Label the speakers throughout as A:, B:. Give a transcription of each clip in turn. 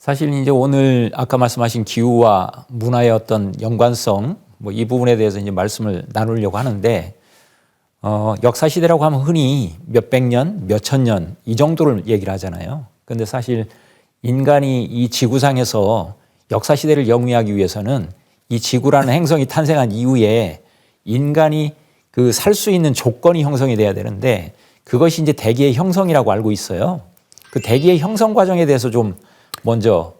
A: 사실 이제 오늘 아까 말씀하신 기후와 문화의 어떤 연관성 뭐 이 부분에 대해서 이제 말씀을 나누려고 하는데 역사 시대라고 하면 흔히 몇백 년, 몇천 년 이 정도를 얘기를 하잖아요. 그런데 사실 인간이 이 지구상에서 역사 시대를 영위하기 위해서는 이 지구라는 행성이 탄생한 이후에 인간이 그 살 수 있는 조건이 형성이 돼야 되는데 그것이 이제 대기의 형성이라고 알고 있어요. 그 대기의 형성 과정에 대해서 좀 먼저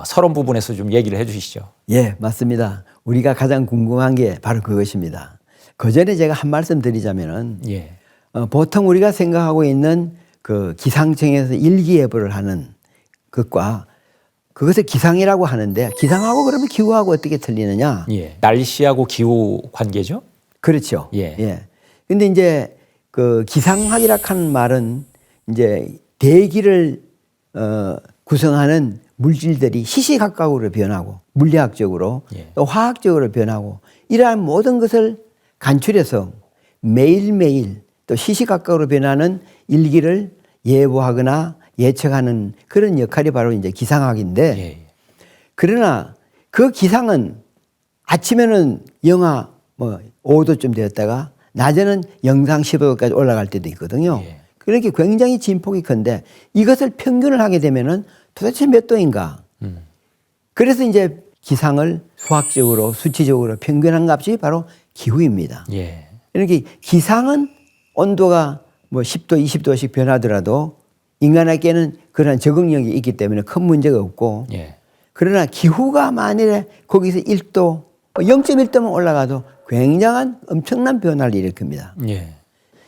A: 서론 부분에서 좀 얘기를 해 주시죠.
B: 예, 맞습니다. 우리가 가장 궁금한 게 바로 그것입니다. 그 전에 제가 한 말씀 드리자면은
A: 예.
B: 보통 우리가 생각하고 있는 그 기상청에서 일기예보를 하는 것과 그것을 기상이라고 하는데 기상하고 그러면 기후하고 어떻게 틀리느냐?
A: 예. 날씨하고 기후 관계죠?
B: 그렇죠.
A: 예.
B: 예. 근데 이제 그 기상학이라 하는 말은 이제 대기를 구성하는 물질들이 시시각각으로 변하고 물리학적으로
A: 예.
B: 또 화학적으로 변하고 이러한 모든 것을 간추려서 매일매일 또 시시각각으로 변하는 일기를 예보하거나 예측하는 그런 역할이 바로 이제 기상학인데
A: 예.
B: 그러나 그 기상은 아침에는 영하 뭐 5도쯤 되었다가 낮에는 영상 15도까지 올라갈 때도 있거든요.
A: 예.
B: 그러니까 굉장히 진폭이 큰데 이것을 평균을 하게 되면은 도대체 몇 도인가? 그래서 이제 기상을 수학적으로 수치적으로 평균한 값이 바로 기후입니다.
A: 예.
B: 그러니까 기상은 온도가 뭐 10도, 20도씩 변하더라도 인간에게는 그런 적응력이 있기 때문에 큰 문제가 없고
A: 예.
B: 그러나 기후가 만일에 거기서 1도, 0.1도만 올라가도 굉장한 엄청난 변화를 일으킵니다.
A: 예.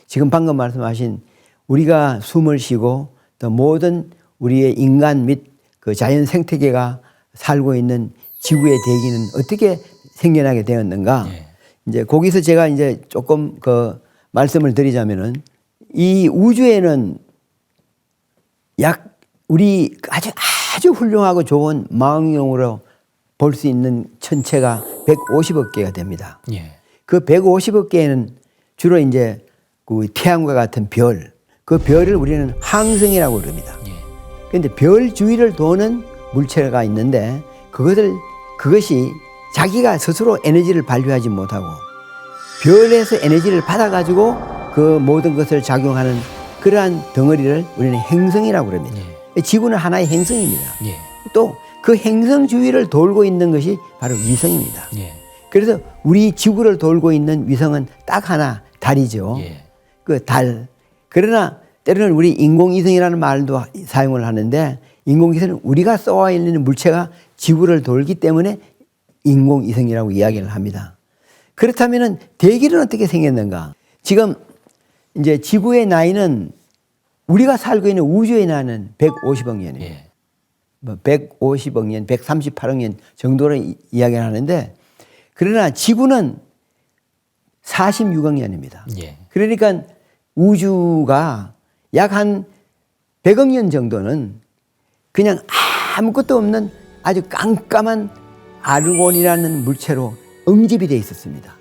B: 지금 방금 말씀하신 우리가 숨을 쉬고 또 모든 우리의 인간 및 그 자연 생태계가 살고 있는 지구의 대기는 어떻게 생겨나게 되었는가?
A: 예.
B: 이제 거기서 제가 이제 조금 그 말씀을 드리자면은 이 우주에는 약 우리 아주 훌륭하고 좋은 망원경으로 볼 수 있는 천체가 150억 개가 됩니다.
A: 예.
B: 그 150억 개는 주로 이제 그 태양과 같은 별, 그 별을 우리는 항성이라고 그럽니다.
A: 예.
B: 그런데 별 주위를 도는 물체가 있는데 그것이 자기가 스스로 에너지를 발휘하지 못하고 별에서 에너지를 받아가지고 그 모든 것을 작용하는 그러한 덩어리를 우리는 행성이라고 그럽니다. 지구는 하나의 행성입니다.
A: 예.
B: 또 그 행성 주위를 돌고 있는 것이 바로 위성입니다.
A: 예.
B: 그래서 우리 지구를 돌고 있는 위성은 딱 하나, 달이죠.
A: 예.
B: 그 달. 그러나 때로는 우리 인공위성이라는 말도 사용을 하는데 인공위성은 우리가 쏘아 있는 물체가 지구를 돌기 때문에 인공위성이라고 이야기를 합니다. 그렇다면 대기는 어떻게 생겼는가? 지금 이제 지구의 나이는 우리가 살고 있는 우주의 나이는 150억 년이에요.
A: 예.
B: 뭐 150억 년, 138억 년 정도로 이야기를 하는데 그러나 지구는 46억 년입니다.
A: 예.
B: 그러니까 우주가 약 한 100억 년 정도는 그냥 아무것도 없는 아주 깜깜한 아르곤이라는 물체로 응집이 되어 있었습니다.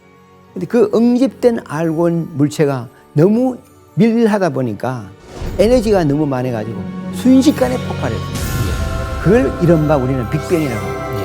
B: 근데 그 응집된 아르곤 물체가 너무 밀하다 보니까 에너지가 너무 많아가지고 순식간에 폭발했습니다. 그걸 이른바 우리는 빅뱅이라고 합니다.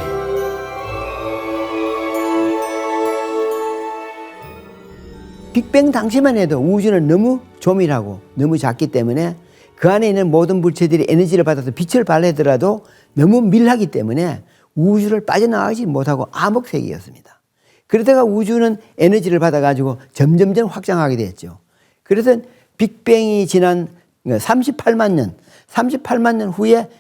A: 예.
B: 빅뱅 당시만 해도 우주는 너무 조밀하고 너무 작기 때문에 그 안에 있는 모든 물체들이 에너지를 받아서 빛을 발하더라도 너무 밀하기 때문에 우주를 빠져나가지 못하고 암흑색이었습니다. 그러다가 우주는 에너지를 받아가지고 점점점 확장하게 됐죠. 그래서 빅뱅이 지난 38만 년 후에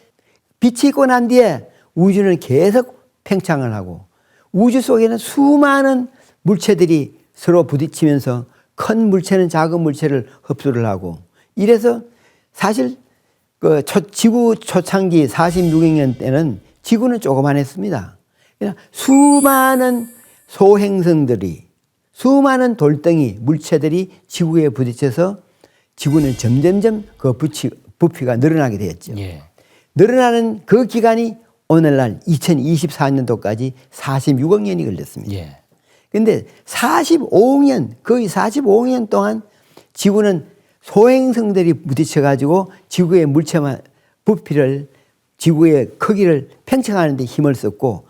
B: 빛이 있고 난 뒤에 우주는 계속 팽창을 하고 우주 속에는 수많은 물체들이 서로 부딪히면서 큰 물체는 작은 물체를 흡수를 하고 이래서 사실 그 지구 초창기 46억 년 때는 지구는 조그만했습니다. 수많은 소행성들이 수많은 돌덩이 물체들이 지구에 부딪혀서 지구는 점점점 그 부피가 늘어나게 되었죠.
A: 예.
B: 늘어나는 그 기간이 오늘날 2024년도까지 46억 년이 걸렸습니다.
A: 예.
B: 그런데 45억 년, 거의 45억 년 동안 지구는 소행성들이 부딪혀가지고 지구의 물체만 부피를 지구의 크기를 팽창하는 데 힘을 썼고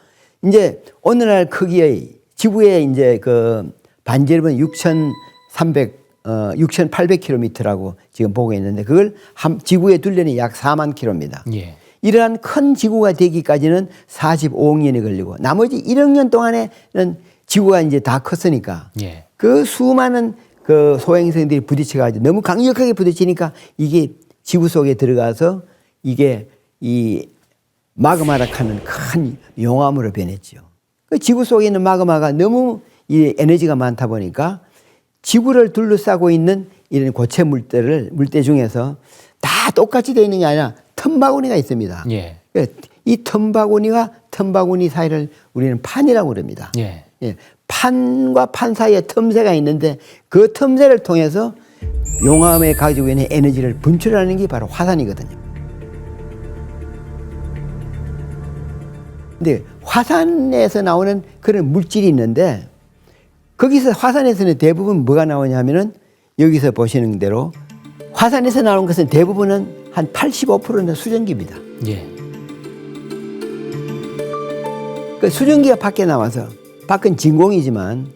B: 이제 오늘날 크기의 지구의 이제 그 반지름은 6,800km라고 지금 보고 있는데 그걸 지구의 둘레는 약 4만 km입니다.
A: 예.
B: 이러한 큰 지구가 되기까지는 45억 년이 걸리고 나머지 1억 년 동안에는 지구가 이제 다 컸으니까
A: 예.
B: 그 수많은 그 소행성들이 부딪혀가지고 너무 강력하게 부딪히니까 이게 지구 속에 들어가서 이게 이 마그마락하는 큰 용암으로 변했죠. 그 지구 속에 있는 마그마가 너무 이 에너지가 많다 보니까 지구를 둘러싸고 있는 이런 고체 물때 중에서 다 똑같이 되어 있는 게 아니라 틈바구니가 있습니다.
A: 예.
B: 이 틈바구니 사이를 우리는 판이라고 그럽니다.
A: 예.
B: 예, 판과 판 사이에 틈새가 있는데 그 틈새를 통해서 용암에 가지고 있는 에너지를 분출하는 게 바로 화산이거든요. 근데 화산에서 나오는 그런 물질이 있는데 거기서 화산에서는 대부분 뭐가 나오냐 하면은 여기서 보시는 대로 화산에서 나오는 것은 대부분은 한 85%는 수증기입니다.
A: 예.
B: 그 수증기가 밖에 나와서 밖은 진공이지만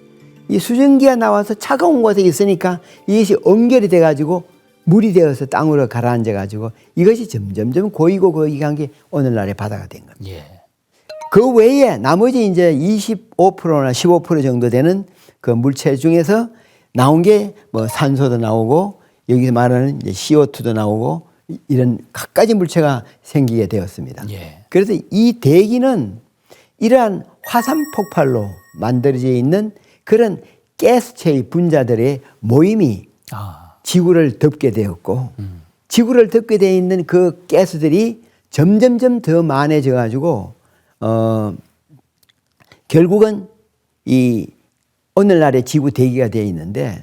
B: 이 수증기가 나와서 차가운 곳에 있으니까 이것이 응결이 돼가지고 물이 되어서 땅으로 가라앉아가지고 이것이 점점점 고이고 고이게 게 오늘날의 바다가 된 겁니다.
A: 예.
B: 그 외에 나머지 이제 25%나 15% 정도 되는 그 물체 중에서 나온 게 뭐 산소도 나오고 여기서 말하는 이제 CO2도 나오고 이런 갖가지 물체가 생기게 되었습니다.
A: 예.
B: 그래서 이 대기는 이러한 화산 폭발로 만들어져 있는 그런 가스체의 분자들의 모임이 지구를 덮게 되었고 지구를 덮게 되어 있는 그 가스들이 점점점 더 많아져 가지고 결국은 이 오늘날의 지구 대기가 되어 있는데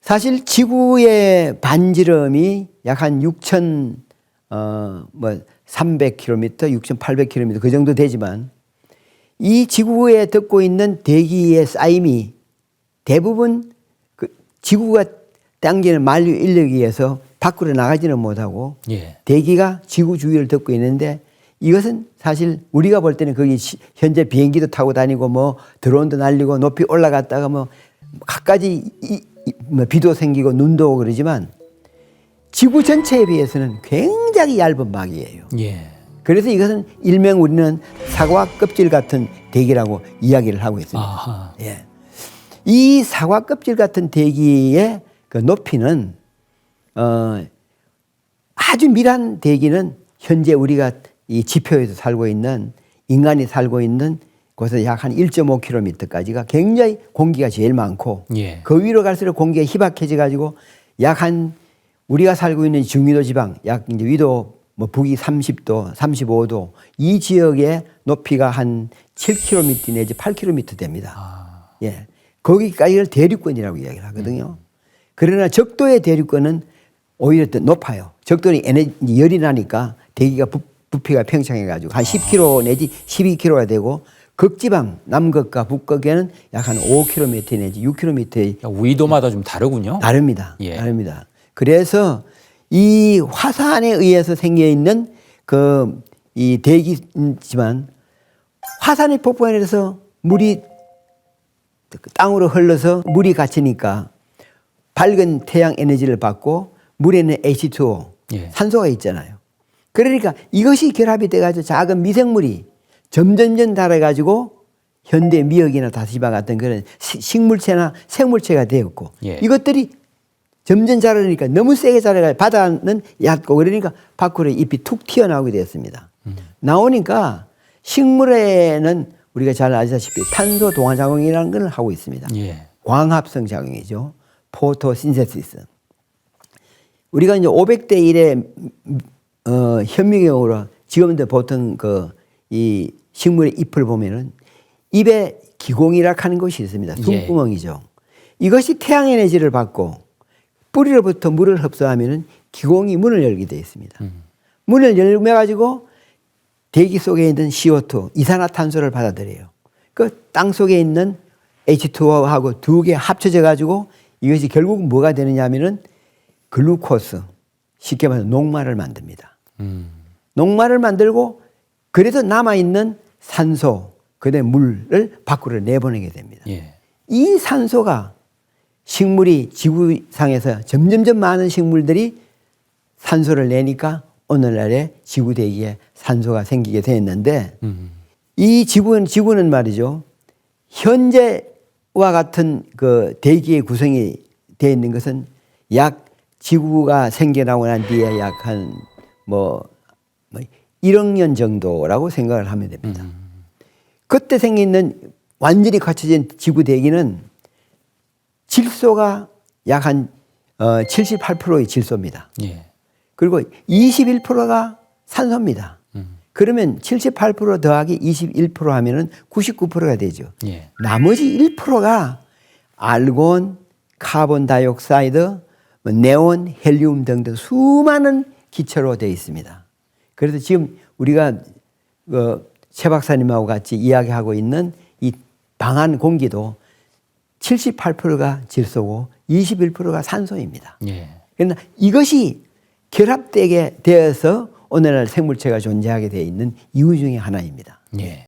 B: 사실 지구의 반지름이 약 한 6,300km, 6,800km 그 정도 되지만 이 지구에 덮고 있는 대기의 쌓임이 대부분 그 지구가 당기는 만류 인력에 의해서 밖으로 나가지는 못하고
A: 예.
B: 대기가 지구 주위를 덮고 있는데 이것은 사실 우리가 볼 때는 거기 현재 비행기도 타고 다니고 뭐 드론도 날리고 높이 올라갔다가 뭐 갖가지 뭐 비도 생기고 눈도 오고 그러지만 지구 전체에 비해서는 굉장히 얇은 막이에요.
A: 예.
B: 그래서 이것은 일명 우리는 사과 껍질 같은 대기라고 이야기를 하고 있습니다.
A: 아하.
B: 예. 이 사과 껍질 같은 대기의 그 높이는 아주 밀한 대기는 현재 우리가 이 지표에서 살고 있는 인간이 살고 있는 곳에서 약 한 1.5km까지가 굉장히 공기가 제일 많고
A: 예.
B: 그 위로 갈수록 공기가 희박해져 가지고 약 한 우리가 살고 있는 중위도 지방 약 이제 위도 뭐 북위 30도, 35도 이 지역의 높이가 한 7km 내지 8km 됩니다. 예. 거기까지를 대륙권이라고 이야기를 하거든요. 그러나 적도의 대륙권은 오히려 더 높아요. 적도는 열이 나니까 대기가 부피가 팽창해 가지고 한 10km 내지 12km가 되고 극지방 남극과 북극에는 약 한 5km 내지 6km의
A: 위도마다 좀 다르군요.
B: 다릅니다.
A: 예.
B: 다릅니다. 그래서 이 화산에 의해서 생겨 있는 그 이 대기지만 화산이 폭발해서 물이 땅으로 흘러서 물이 갇히니까 밝은 태양 에너지를 받고 물에는 H2O
A: 예.
B: 산소가 있잖아요. 그러니까 이것이 결합이 돼가지고 작은 미생물이 점점점 달아가지고 현대 미역이나 다시마 같은 그런 식물체나 생물체가 되었고
A: 예.
B: 이것들이 점점 자라니까 너무 세게 자라가지고 바다는 얕고 그러니까 밖으로 잎이 툭 튀어나오게 되었습니다. 나오니까 식물에는 우리가 잘 아시다시피 탄소 동화 작용이라는 걸 하고 있습니다.
A: 예.
B: 광합성 작용이죠. 포토신세시스. 우리가 이제 500대 1의 현미경으로 지금도 보통 이 식물의 잎을 보면은 잎에 기공이라 하는 것이 있습니다. 숨구멍이죠. 이것이 태양 에너지를 받고 뿌리로부터 물을 흡수하면은 기공이 문을 열게 되어 있습니다. 문을 열매 가지고 대기 속에 있는 CO2, 이산화탄소를 받아들여요. 그 땅 속에 있는 H2O하고 두 개 합쳐져 가지고 이것이 결국 뭐가 되느냐 하면은 글루코스, 쉽게 말해서 녹말을 만듭니다. 녹말을 만들고 그래서 남아있는 산소, 그다음에 물을 밖으로 내보내게 됩니다.
A: 예.
B: 이 산소가 식물이 지구상에서 점점점 많은 식물들이 산소를 내니까 오늘날의 지구 대기에 산소가 생기게 되었는데 이 지구는 말이죠. 현재와 같은 그 대기의 구성이 되어 있는 것은 약 지구가 생겨나고 난 뒤에 약 한 1억 년 정도라고 생각을 하면 됩니다. 그때 생기는 완전히 갖춰진 지구 대기는 질소가 약 한 78%의 질소입니다.
A: 예.
B: 그리고 21%가 산소입니다. 그러면 78% 더하기 21% 하면은 99%가 되죠.
A: 예.
B: 나머지 1%가 알곤, 카본 다이옥사이드, 네온, 헬륨 등등 수많은 기체로 되어 있습니다. 그래서 지금 우리가 최 박사님하고 같이 이야기하고 있는 이 방한 공기도 78%가 질소고 21%가 산소입니다.
A: 예.
B: 그러나 이것이 결합되게 되어서 오늘날 생물체가 존재하게 되어 있는 이유 중에 하나입니다.
A: 예.